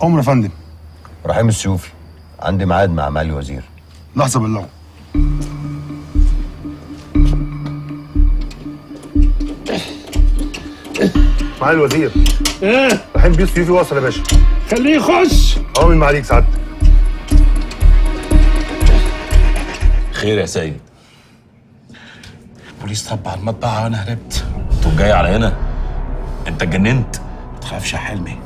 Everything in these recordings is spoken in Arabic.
عمر يا فندم. رحيم السيوفي، عندي ميعاد مع معالي الوزير. لحظه بالله. معالي الوزير. ايه؟ رحيم بيه السيوفي وصل يا باشا. خليه يخش. اهو من معاليك سعادتك. خير يا سيد؟ البوليس طبع المطبعه وانا هربت. انت جاي على هنا؟ انت اتجننت؟ ما تخافش يا حلمي،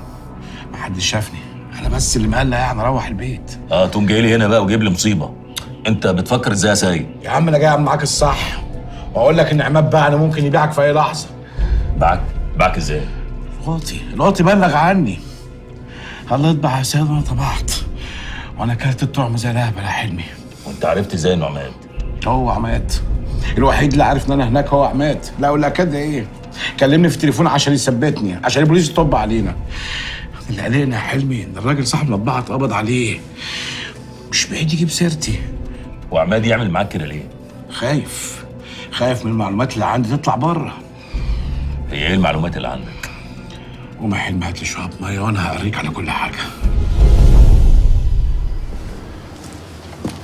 ما حدش شافني، انا بس اللي مقلق يعني اروح البيت. تقوم جاي لي هنا بقى وجيب لي مصيبه. انت بتفكر ازاي يا سيد؟ يا عم انا جاي اعمل معاك الصح واقول لك ان عماد بقى انا ممكن يبيعك في اي لحظه. باعك ازاي؟ الواطي بلغ عني. الله يطبع يا سيد وانا طبعت، وانا كلت الطعم زي الهبل يا حلمي. وانت عرفت ازاي انه عماد؟ هو عماد الوحيد اللي عارف ان انا هناك، هو عماد. لا ولا كده ايه، كلمني في التليفون عشان يثبتني، عشان البوليس يطب علينا. اللي قلقنا يا حلمي ان الراجل صاحب المطبعه اتقبض عليه، مش بعيد يجيب سيرتي. وعماد يعمل معاك كده ليه؟ خايف من المعلومات اللي عندي تطلع بره. هي ايه المعلومات اللي عندك؟ قوم يا حلمي هات لي شويه ميه وانا هوريك على كل حاجه.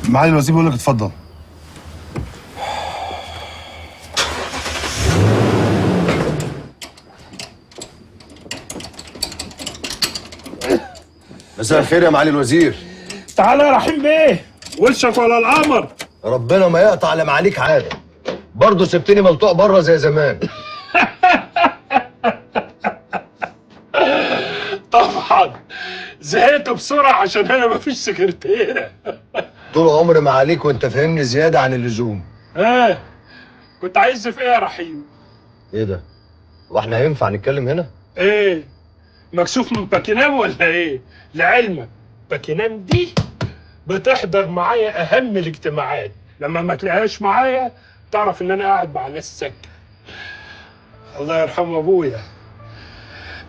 معالي الوزير بيقول لك اتفضل. مساء الخير يا معالي الوزير. تعالى يا رحيم بيه، وشك ولا القمر. ربنا ما يقطع على معاليك عاده، برضه سبتني ملطوع بره زي زمان. طبعا زهقت بسرعه عشان انا مفيش سكرتيره. طول عمري معاليك وانت فاهمني زياده عن اللزوم. كنت عايز في ايه يا رحيم؟ ايه ده؟ واحنا هينفع نتكلم هنا؟ ايه؟ مكسوف من باكينام ولا ايه؟ لعلمك باكينام دي بتحضر معايا اهم الاجتماعات، لما ما تلاقيهاش معايا تعرف ان انا قاعد مع ناس ساكته. الله يرحم ابويا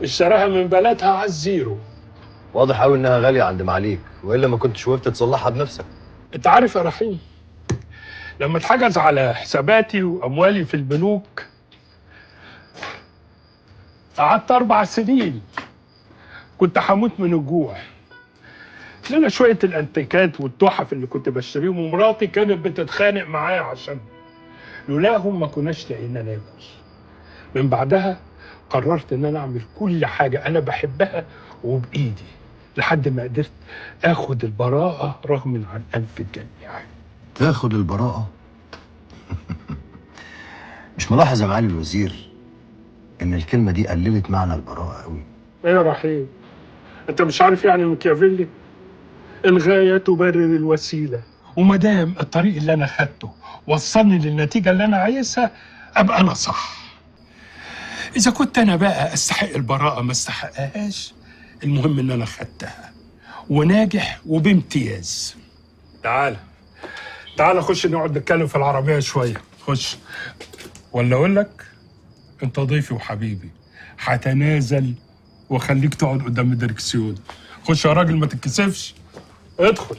اشتراها من بلدها على الزيرو. واضح قوي انها غاليه عند معاليك، والا ما كنتش وقفت تصلحها بنفسك. انت عارف يا رحيم، لما اتحجز على حساباتي واموالي في البنوك قعدت 4 سنين كنت هموت من الجوع. لنا شويه الانتيكات والتحف اللي كنت بشتريهم، ومراتي كانت بتتخانق معايا عشان لولاهم ما كناش لاقينا ناكل. من بعدها قررت ان انا اعمل كل حاجه انا بحبها وبايدي لحد ما قدرت اخد البراءه رغم عن انف الجميع. تاخد البراءه؟ مش ملاحظ يا معالي الوزير ان الكلمه دي قللت معنى البراءه قوي؟ ايه يا رحيم، انت مش عارف يعني ميكافيلي؟ الغايه تبرر الوسيله، وما دام الطريق اللي انا خدته وصلني للنتيجه اللي انا عايزها ابقى انا صح. اذا كنت انا بقى استحق البراءه ما استحقهاش، المهم ان انا خدتها وناجح وبامتياز. تعال خش نقعد نتكلم في العربيه شويه. خش، ولا اقول لك انت ضيفي وحبيبي، هتنازل وخليك تقعد قدام الدركسيون. خش يا راجل ما تتكسفش، ادخل.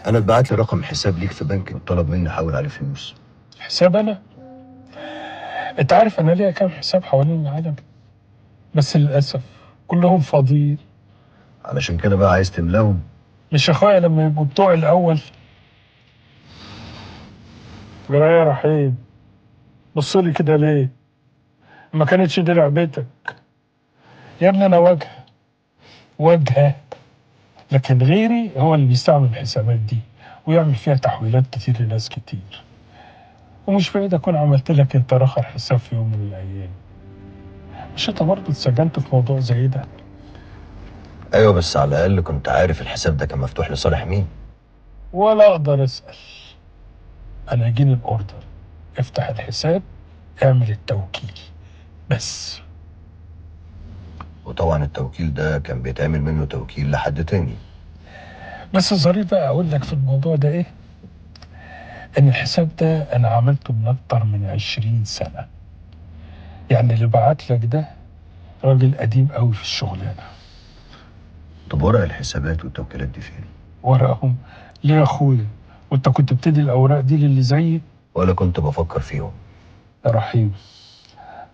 انا اتبعت لي رقم حساب ليك في بنك وطلب مني احول عليه فلوس. حساب انا؟ انت عارف انا ليا كام حساب حوالين العالم، بس للاسف كلهم فاضيين. علشان كده بقى عايز تملاهم؟ مش يا اخويا لما يبقوا بتوع الاول؟ جرايه يا رحيم، بص لي كده ليه؟ ما كانتش دي لعبتك يا ابني. انا واجهه، لكن غيري هو اللي بيستعمل الحسابات دي ويعمل فيها تحويلات كتير لناس كتير. ومش بعيد اكون عملت لك انت رخر حساب في يوم من الايام. مش انت برضه اتسجنت في موضوع زي ده؟ ايوه، بس على الاقل كنت عارف الحساب ده كان مفتوح لصالح مين. ولا اقدر اسال. انا يجيني الاوردر، افتح الحساب، اعمل التوكيل بس. وطبعا التوكيل ده كان بيتعمل منه توكيل لحد تاني. بس الظريف بقى اقول لك في الموضوع ده ايه، ان الحساب ده انا عملته من اكتر من 20 سنه. يعني اللي بعت لك ده راجل قديم قوي في الشغلانه. طب ورق الحسابات والتوكيلات دي فين؟ ورقهم ليه يا اخويا؟ وانت كنت بتدي الاوراق دي للي زيي؟ ولا كنت بفكر فيهم. يا رحيم،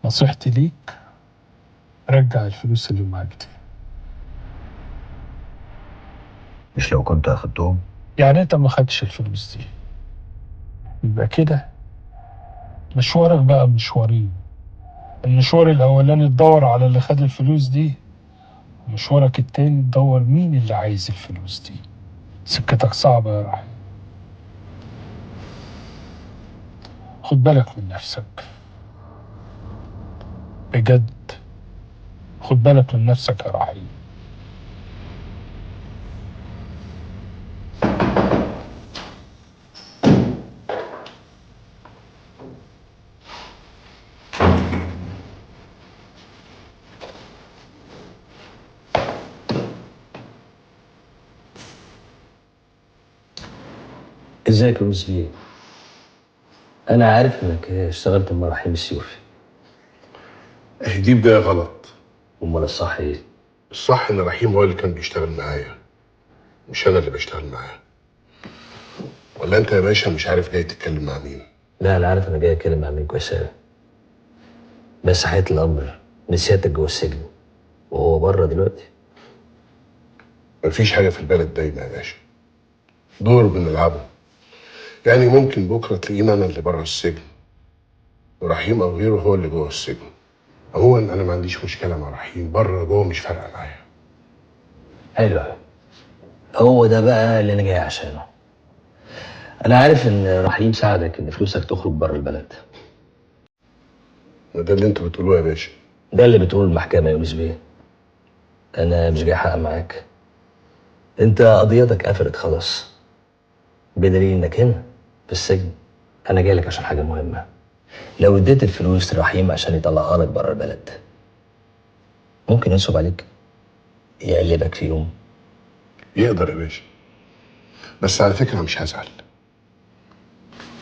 نصيحتي ليك رجع الفلوس اللي معاك دي. مش لو كنت اخدتهم؟ يعني انت ما خدتش الفلوس دي، يبقى كده مشوارك بقى مشوارين. المشوار الاولاني تدور على اللي خد الفلوس دي، ومشوارك التاني تدور مين اللي عايز الفلوس دي. سكتك صعبة يا رحيم، خد بالك من نفسك بجد، خد بالك من نفسك يا رحيم. ازيك يا وزير؟ انا عارف انك اشتغلت مع رحيم السيوفي. دي بداية غلط. امال الصح ايه؟ الصح ان رحيم هو اللي كان بيشتغل معايا، مش انا اللي بشتغل معاه. ولا انت يا باشا مش عارف جاي تتكلم مع مين؟ لا انا عارف انا جاي اتكلم مع مين كويس أوي. بس حقيقة الامر ان سيادتك جوه السجن وهو بره دلوقتي. مفيش حاجة في البلد دايما يا باشا، دور بنلعبه. يعني ممكن بكرة تلاقيني انا اللي بره السجن ورحيم او غيره هو اللي جوه السجن. عموما انا ما عنديش مشكلة مع رحيم، بره جوه مش فارقة معايا. حلو أوي. هو ده بقى اللي انا جاي عشانه. انا عارف ان رحيم ساعدك ان فلوسك تخرج بره البلد. ده اللي انتوا بتقولوه يا باشا. ده اللي بتقول المحكمة يا يونس بيه. انا مش جاي احقق معاك، انت قضيتك قفلت خلاص، بدليل انك هنا في السجن. انا جاي لك عشان حاجة مهمة. لو اديت الفلوس لرحيم عشان يطلعها لك بره البلد، ممكن ينصب عليك، يقلبك في يوم. يقدر يا باشا، بس على فكرة مش هزعل.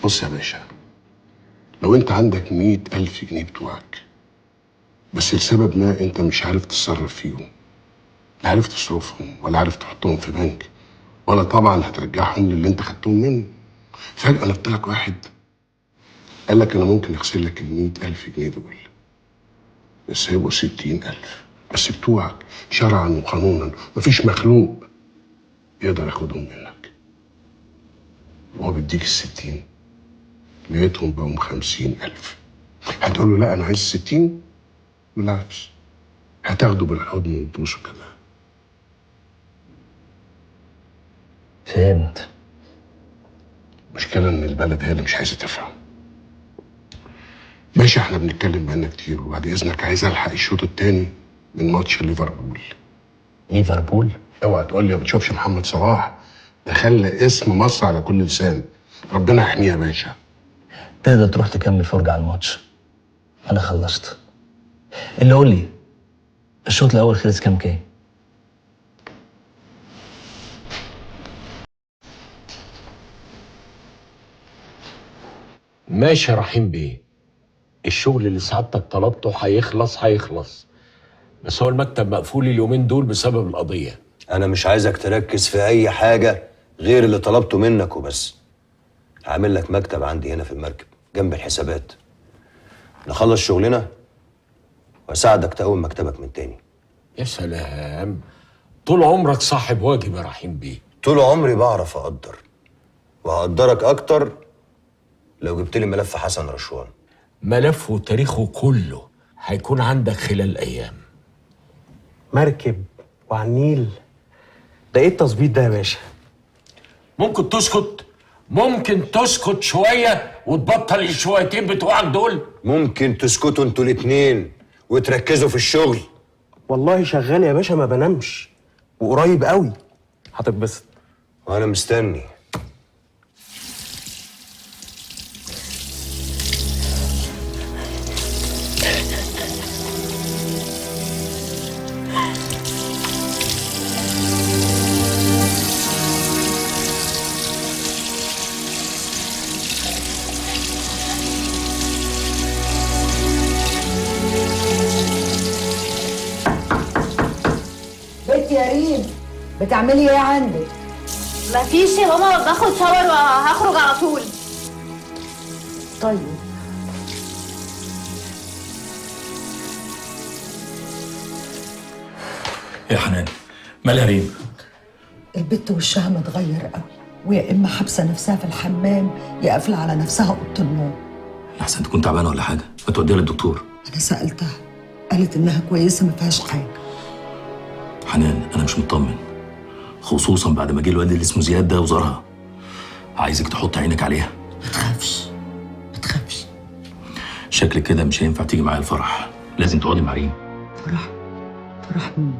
بص يا باشا، لو انت عندك 100,000 جنيه بتوعك بس لسبب ما انت مش عارف تتصرف فيهم، لا عارف تصرفهم ولا عارف تحطهم في بنك، ولا طبعا هترجعهم للي انت خدتهم منه. فجأة نط لك واحد قال لك انا ممكن اغسل لك ال100,000 جنيه دول، بس هيبقوا 60,000 بس بتوعك شرعا وقانونا. مفيش مخلوق يقدر ياخدهم منك. وهو بيديك ال60 لقيتهم بقوا 50,000. هتقول له لا انا عايز 60؟ بالعكس، هتاخده بالحضن وتبوسه كمان. فهمت. المشكلة ان البلد هي اللي مش عايزة تفهم. ماشي، احنا بنتكلم بقالنا كتير، وبعد اذنك عايز الحق الشوط التاني من ماتش ليفربول. ليفربول؟ اوعى تقول لي ما بتشوفش محمد صلاح، ده خلى اسم مصر على كل لسان. ربنا يحميه يا باشا. تقدر تروح تكمل فرجة على الماتش، انا خلصت. اللي قول لي، الشوط الاول خلص كام؟ ماشي يا رحيم بيه، الشغل اللي سعادتك طلبته هيخلص، بس هو المكتب مقفول اليومين دول بسبب القضية. انا مش عايزك تركز في اي حاجة غير اللي طلبته منك وبس. هعمل لك مكتب عندي هنا في المركب جنب الحسابات، نخلص شغلنا واساعدك تقوم مكتبك من تاني. يا سلام، طول عمرك صاحب واجب يا رحيم بيه. طول عمري بعرف اقدر، وهقدرك اكتر لو جبت لي ملف حسن رشوان. ملفه وتاريخه كله هيكون عندك خلال ايام. مركب وعلى النيل، ده ايه التظبيط ده يا باشا؟ ممكن تسكت شوية وتبطل الشويتين بتوعك دول؟ ممكن تسكتوا انتوا الاتنين وتركزوا في الشغل؟ والله شغال يا باشا، ما بنامش، وقريب قوي هتتبسط. وانا مستني. بنت يا ريم، بتعملي ايه عندك؟ مفيش يا ماما، باخد شاور وهخرج على طول. طيب يا حنان مالها ريم؟ البت وشها متغير قوي، ويا اما حابسه نفسها في الحمام يا قافله على نفسها اوضه النوم. احسن تكون تعبانه ولا حاجه، ما توديها للدكتور. انا سالتها قالت انها كويسه ما فيهاش حاجه. حنان انا مش مطمن، خصوصا بعد ما جه الواد اللي اسمه زياد ده وزارها. عايزك تحط عينك عليها. ما تخافش ما تخافش. شكلك كده مش هينفع تيجي معايا الفرح، لازم تقعدي مع ريم. فرح؟ فرح مين؟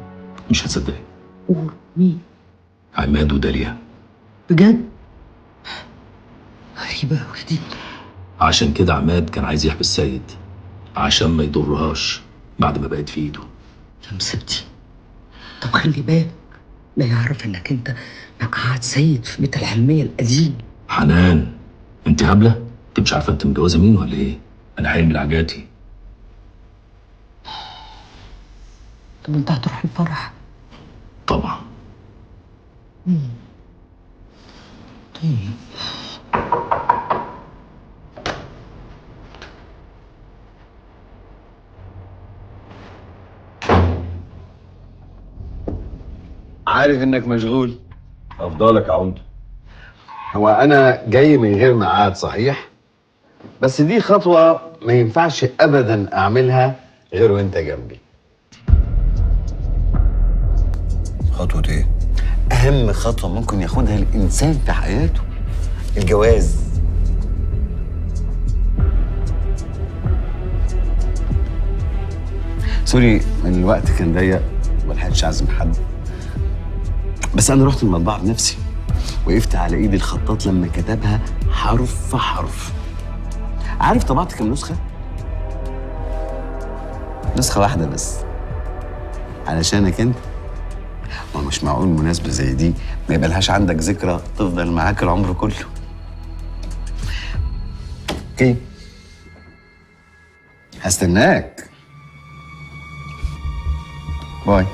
مش هتصدقي. قول مين؟ عماد وداليا. بجد؟ غريبه قوي دي. عشان كده عماد كان عايز يحبس سيد عشان ما يضرهاش بعد ما بقت في ايده. يا مصيبتي. طب خلي بالك لا يعرف انك انت مقعد سيد في بيت الحلميه القديم. حنان انت هبله؟ انت مش عارفه انت متجوزه مين ولا ايه؟ انا حلمي لعجاتي. طب انت هتروح الفرح؟ طبعا. طيب. عارف انك مشغول. افضلك يا عمده. هو انا جاي من غير ميعاد صحيح، بس دي خطوة ما ينفعش ابدا اعملها غير وانت جنبي. خطوه ايه؟ اهم خطوة ممكن ياخدها الانسان في حياته، الجواز. سوري ان الوقت كان ضيق وملحقتش اعزم حد، بس انا رحت المطبعة بنفسي، وقفت على ايد الخطاط لما كتبها حرف حرف. عارف طبعت كام نسخة؟ نسخة واحدة بس، علشانك انت. ما مش معقول مناسبة زي دي ما يبقالهاش عندك ذكرى تفضل معاك العمر كله. اوكي، هستناك. باي.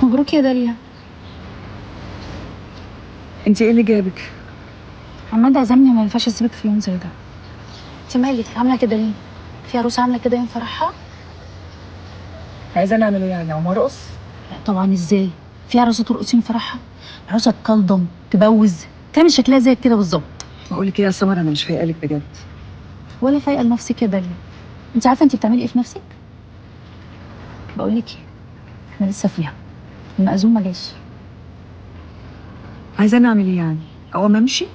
مبروك يا داليا. انت ايه اللي جابك؟ عماد عزمني وما ينفعش اسيبك في يوم زي ده. انت مالك عامله كده ليه؟ في عروسه عامله كده يوم فرحها؟ عايزه نعمل ايه يعني؟ او مرقص؟ لا طبعا، ازاي؟ في عروسه ترقص يوم فرحها؟ عروسه تكلضم تبوز تعمل شكلها زي كده بالظبط. بقول لك ايه يا سمر، انا مش فايقه لك بجد. ولا فايقه لنفسك يا داليا. انت عارفه انت بتعملي ايه في نفسك؟ بقول لك ايه، احنا لسه فيها، المأذون ما جاش. عايزه نعمل ايه يعني؟ او ما امشي؟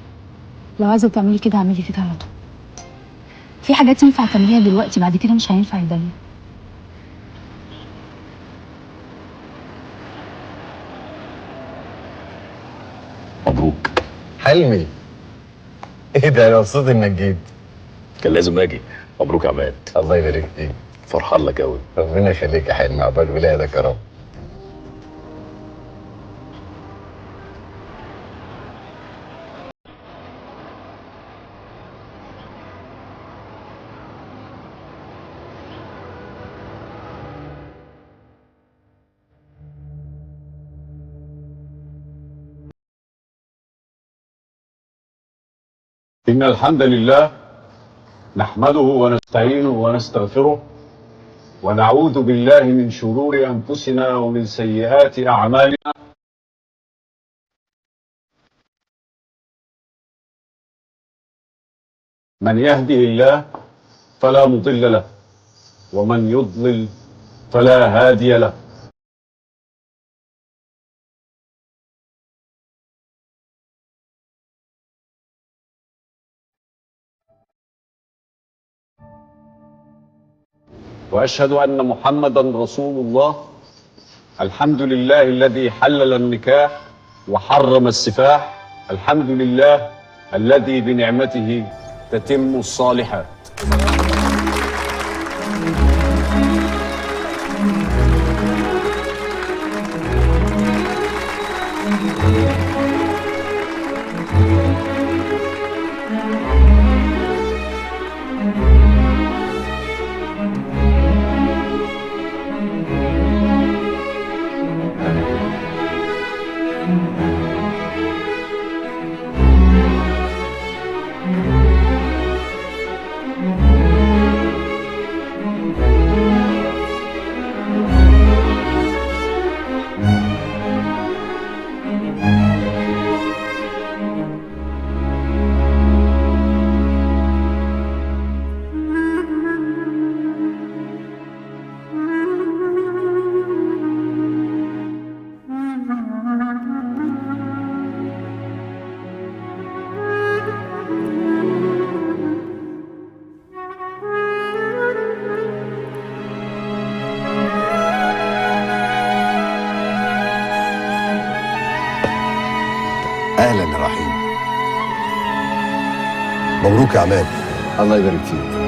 لو عايزه تعملي كده اعملي كده على طول. في حاجات ينفع تعمليها دلوقتي، بعد كده مش هينفع يا داليا. مبروك. حلمي، ايه ده؟ انا مبسوط انك جيت. كان لازم اجي. مبروك يا عماد. الله يبارك فيك. فرحان لك قوي. ربنا يخليك يا حلمي، عقبال ولادك يا رب. إن الحمد لله نحمده ونستعينه ونستغفره ونعوذ بالله من شرور أنفسنا ومن سيئات أعمالنا. من يهده الله فلا مضل له ومن يضلل فلا هادي له. وأشهد أن محمدا رسول الله. الحمد لله الذي حلل النكاح وحرم السفاح. الحمد لله الذي بنعمته تتم الصالحات. اهلا يا رحيم. مبروك يا عماد. الله يبارك فيك.